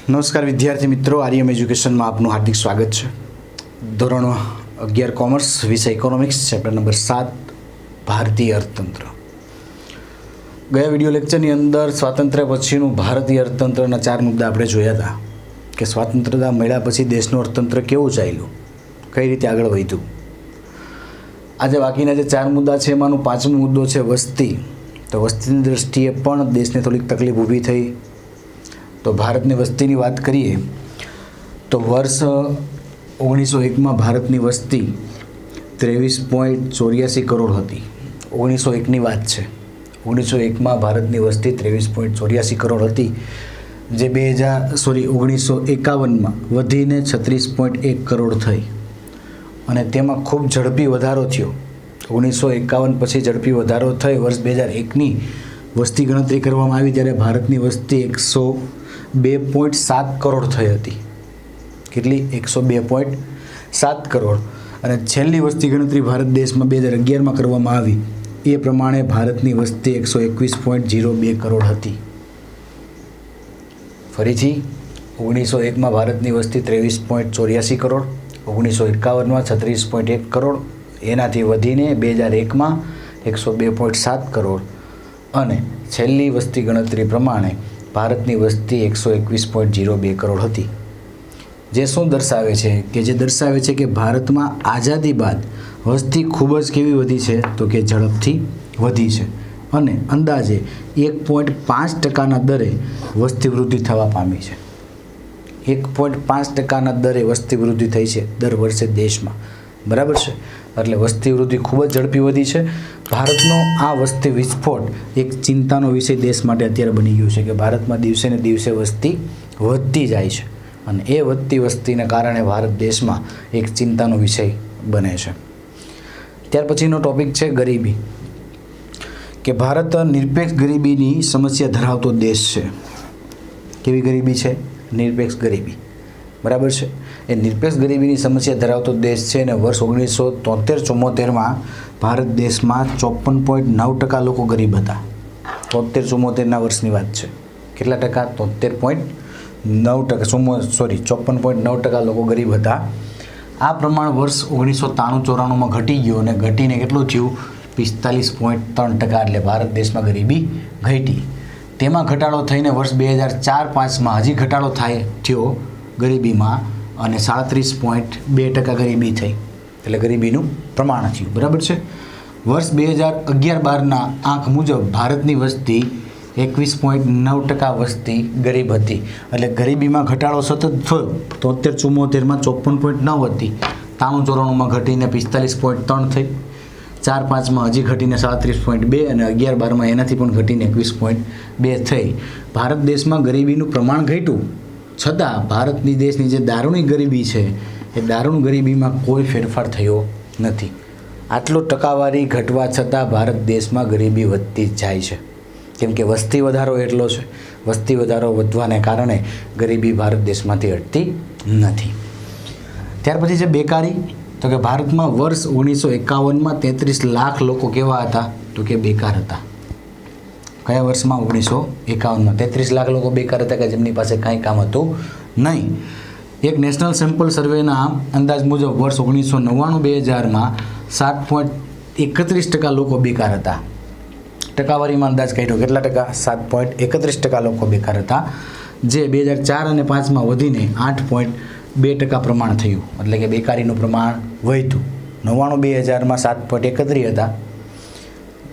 નમસ્કાર વિદ્યાર્થી મિત્રો, આર્યમ એજ્યુકેશનમાં આપનું હાર્દિક સ્વાગત છે। ધોરણ 11 કોમર્સ, વિષય ઇકોનોમિક્સ, ચેપ્ટર નંબર 7 ભારતીય અર્થતંત્ર। ગયા વિડીયો લેક્ચરની અંદર સ્વાતંત્ર્ય પછીનું ભારતીય અર્થતંત્રના 4 મુદ્દા આપણે જોયા હતા કે સ્વાતંત્રતા મળ્યા પછી દેશનું અર્થતંત્ર કેવું ચાલ્યું, કઈ રીતે આગળ વધ્યું। આજે બાકીના જે 4 મુદ્દા છે એમાંનો 5મો મુદ્દો છે વસ્તી। તો વસ્તીની દૃષ્ટિએ પણ દેશને થોડીક તકલીફ ઊભી થઈ। તો ભારતની વસ્તીની વાત કરીએ તો વર્ષ 1901માં ભારતની વસ્તી 23.84 કરોડ હતી। 1901ની વાત છે। 1901માં ભારતની વસ્તી 23.84 કરોડ હતી, જે 1951માં વધીને 36.1 કરોડ થઈ અને તેમાં ખૂબ ઝડપી વધારો થયો। 1951 પછી ઝડપી વધારો થઈ। વર્ષ 2001ની વસ્તી ગણતરી કરવામાં આવી ત્યારે ભારતની વસ્તી 102.7 કરોડ થઈ હતી। કેટલી? 102.7 કરોડ। અને છેલ્લી વસ્તી ગણતરી ભારત દેશમાં 2011માં કરવામાં આવી એ પ્રમાણે ભારતની વસ્તી 121.02 કરોડ હતી। ફરીથી 1901માં ભારતની વસ્તી 23.84 કરોડ, 1951માં 36.1 કરોડ, એનાથી વધીને 2001માં 102.7 કરોડ અને છેલ્લી વસ્તી ગણતરી પ્રમાણે ભારતની વસ્તી 121.02 કરોડ હતી। જે શું દર્શાવે છે કે ભારતમાં આઝાદી બાદ વસ્તી ખૂબ જ કેવી વધી છે તો કે ઝડપથી વધી છે અને અંદાજે 1.5%ના દરે વસ્તી વૃદ્ધિ થવા પામી છે। 1.5%ના દરે વસ્તી વૃદ્ધિ થઈ છે દર વર્ષે દેશમાં, બરાબર છે। એટલે વસ્તી વૃદ્ધિ ખૂબ જ ઝડપી વધી છે। ભારતનો આ વસ્તી વિસ્ફોટ એક ચિંતાનો વિષય દેશ માટે અત્યારે બની ગયું છે કે ભારતમાં દિવસે ને દિવસે વસ્તી વધતી જાય છે અને એ વધતી વસ્તીને કારણે ભારત દેશમાં એક ચિંતાનો વિષય બને છે। ત્યાર પછીનો ટોપિક છે ગરીબી, કે ભારત નિરપેક્ષ ગરીબીની સમસ્યા ધરાવતો દેશ છે। કેવી ગરીબી છે? નિરપેક્ષ ગરીબી, બરાબર છે। એ નિરપેક્ષ ગરીબીની સમસ્યા ધરાવતો દેશ છે અને વર્ષ 1973-74માં ભારત દેશમાં 54.9% લોકો ગરીબ હતા। 73-74ના વર્ષની વાત છે। કેટલા ટકા? 54.9% લોકો ગરીબ હતા। આ પ્રમાણ વર્ષ 1993-94માં ઘટી ગયું અને ઘટીને કેટલું થયું? 45.3%। એટલે ભારત દેશમાં ગરીબી ઘટી। તેમાં ઘટાડો થઈને વર્ષ 2004-05માં હજી ઘટાડો થયો ગરીબીમાં અને 37.2% ગરીબી થઈ, એટલે ગરીબીનું પ્રમાણ થયું, બરાબર છે। વર્ષ 2011-12ના આંક મુજબ ભારતની વસ્તી 21.9% વસ્તી ગરીબ હતી, એટલે ગરીબીમાં ઘટાડો સતત થયો। 73-74માં 54.9 હતી, 93-94માં ઘટીને 45.3 થઈ, 4-5માં હજી ઘટીને 37.2 અને 11-12માં એનાથી પણ ઘટીને 21.2 થઈ। ભારત દેશમાં ગરીબીનું પ્રમાણ ઘટ્યું છતાં ભારતની દેશની જે દારૂની ગરીબી છે એ દારૂણ ગરીબીમાં કોઈ ફેરફાર થયો નથી। આટલો ટકાવારી ઘટવા છતાં ભારત દેશમાં ગરીબી વધતી જ જાય છે, કેમ કે વસ્તી વધારો એટલો છે। વસ્તી વધારો વધવાને કારણે ગરીબી ભારત દેશમાંથી હટતી નથી। ત્યાર પછી છે બેકારી, તો કે ભારતમાં વર્ષ 1951માં 33 લાખ લોકો કેવા હતા તો કે બેકાર હતા। કયા વર્ષમાં? 1951માં 33 લાખ લોકો બેકાર હતા કે જેમની પાસે કાંઈ કામ હતું નહીં। એક નેશનલ સેમ્પલ સર્વેના અંદાજ મુજબ વર્ષ 1999-2000માં 7.31% લોકો બેકાર હતા। ટકાવારીમાં અંદાજ કાઢ્યો, કેટલા ટકા? 7.31% લોકો બેકાર હતા, જે 2004 અને 5માં વધીને 8.2% પ્રમાણ થયું, એટલે કે બેકારીનું પ્રમાણ વધ્યું। 99-2000માં 7.31 હતા,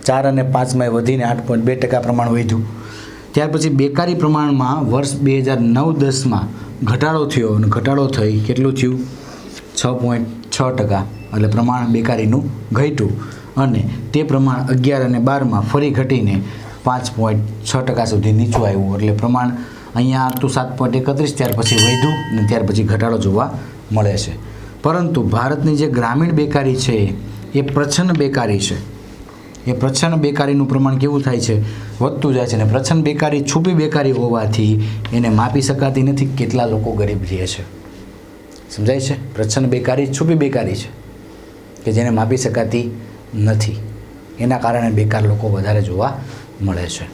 4 અને 5માં વધીને 8.2% પ્રમાણ વધ્યું। ત્યાર પછી બેકારી પ્રમાણમાં વર્ષ 2009-10માં ઘટાડો થયો અને ઘટાડો થઈ કેટલું થયું? 6.6%, એટલે પ્રમાણ બેકારીનું ઘટ્યું અને તે પ્રમાણ 11 અને 12માં ફરી ઘટીને 5.6% સુધી નીચું આવ્યું, એટલે પ્રમાણ અહીંયા હતું 7.31, ત્યાર પછી વધ્યું અને ત્યાર પછી ઘટાડો જોવા મળે છે। પરંતુ ભારતની જે ગ્રામીણ બેકારી છે એ પ્રચ્છન્ન બેકારી છે। એ પ્રચ્છન્ન બેકારીનું પ્રમાણ કેવું થાય છે? વધતું જાય છે અને પ્રચ્છન્ન બેકારી છુપી બેકારી હોવાથી એને માપી શકાતી નથી કેટલા લોકો ગરીબ રહે છે। સમજાય છે? પ્રચ્છન્ન બેકારી છુપી બેકારી છે કે જેને માપી શકાતી નથી, એના કારણે બેકાર લોકો વધારે જોવા મળે છે।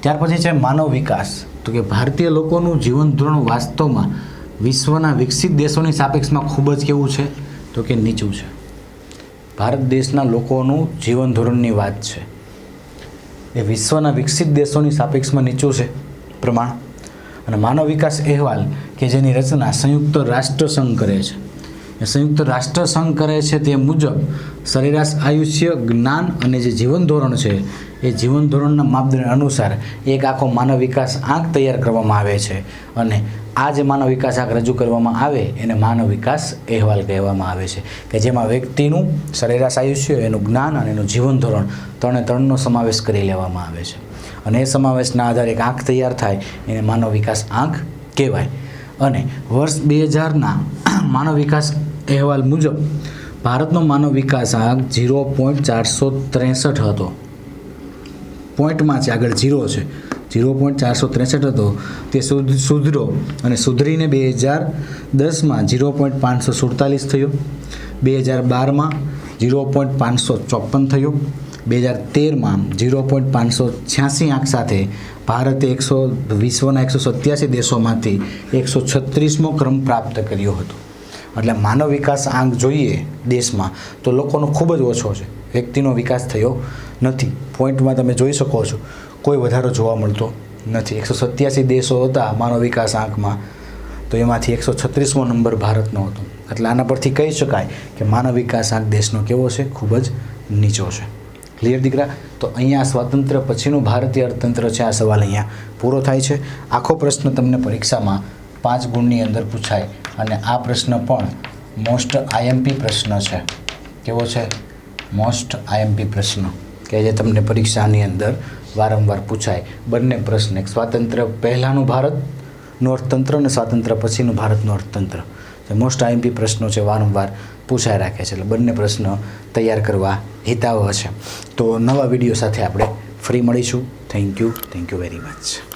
ત્યાર પછી છે માનવ વિકાસ। તો કે ભારતીય લોકોનું જીવન ધોરણ વાસ્તવમાં વિશ્વના વિકસિત દેશોની સાપેક્ષમાં ખૂબ જ કેવું છે તો કે નીચું છે. ભારત દેશના લોકોનું જીવન ધોરણની વાત છે એ વિશ્વના વિકસિત દેશોની સાપેક્ષમાં નીચું છે પ્રમાણ. અને માનવ વિકાસ અહેવાલ કે જેની રચના સંયુક્ત રાષ્ટ્ર સંઘ કરે છે, એ સંયુક્ત રાષ્ટ્ર સંઘ કરે છે તે મુજબ સરેરાશ આયુષ્ય, જ્ઞાન અને જે જીવન ધોરણ છે એ જીવન ધોરણના માપદંડ અનુસાર એક આખો માનવ વિકાસ આંક તૈયાર કરવામાં આવે છે. અને આ જે માનવ વિકાસ આંક રજૂ કરવામાં આવે એને માનવ વિકાસ અહેવાલ કહેવામાં આવે છે, કે જેમાં વ્યક્તિનું સરેરાશ આયુષ્ય, એનું જ્ઞાન અને એનું જીવન ધોરણ ત્રણનો સમાવેશ કરી લેવામાં આવે છે. અને એ સમાવેશના આધારે એક આંક તૈયાર થાય એને માનવ વિકાસ આંક કહેવાય. અને વર્ષ 2000ના માનવ વિકાસ અહેવાલ મુજબ ભારતનો માનવ વિકાસ આંક 0.463 હતો. પોઈન્ટમાં છે, આગળ 0 છે, 0.463 હતો. તે સુધરો અને સુધરીને 2010માં 0.547 થયો, 2012માં 0.554 થયો, 2013માં 0.586 આંક સાથે ભારતે વિશ્વના 187 દેશોમાંથી 136મો ક્રમ પ્રાપ્ત કર્યો હતો. એટલે માનવ વિકાસ આંક જોઈએ દેશમાં તો લોકોનો ખૂબ જ ઓછો છે, વ્યક્તિનો વિકાસ થયો નથી. પોઈન્ટમાં તમે જોઈ શકો છો કોઈ વધારો જોવા મળતો નથી. 187 દેશો હતા માનવ વિકાસ આંકમાં, તો એમાંથી 136મો નંબર ભારતનો હતો. એટલે આના પરથી કહી શકાય કે માનવ વિકાસ આંક દેશનો કેવો છે, ખૂબ જ નીચો છે. ક્લિયર દીકરા? તો અહીંયા સ્વાતંત્ર્ય પછીનું ભારતીય અર્થતંત્ર છે, આ સવાલ અહીંયા પૂરો થાય છે. આખો પ્રશ્ન તમને પરીક્ષામાં 5 ગુણની અંદર પૂછાય અને આ પ્રશ્ન પણ મોસ્ટ આઈએમપી પ્રશ્ન છે. કેવો છે? મોસ્ટ આઈએમપી પ્રશ્ન કે જે તમને પરીક્ષાની અંદર વારંવાર પૂછાય. બંને પ્રશ્ન, એક સ્વાતંત્ર્ય પહેલાંનું ભારતનું અર્થતંત્ર અને સ્વાતંત્ર્ય પછીનું ભારતનું અર્થતંત્ર, મોસ્ટ આઈએમપી પ્રશ્નો છે, વારંવાર પૂછાઈ રાખે છે. એટલે બંને પ્રશ્ન તૈયાર કરવા હિતાવહ છે. તો નવા વિડીયો સાથે આપણે ફરી મળીશું. Thank you very much.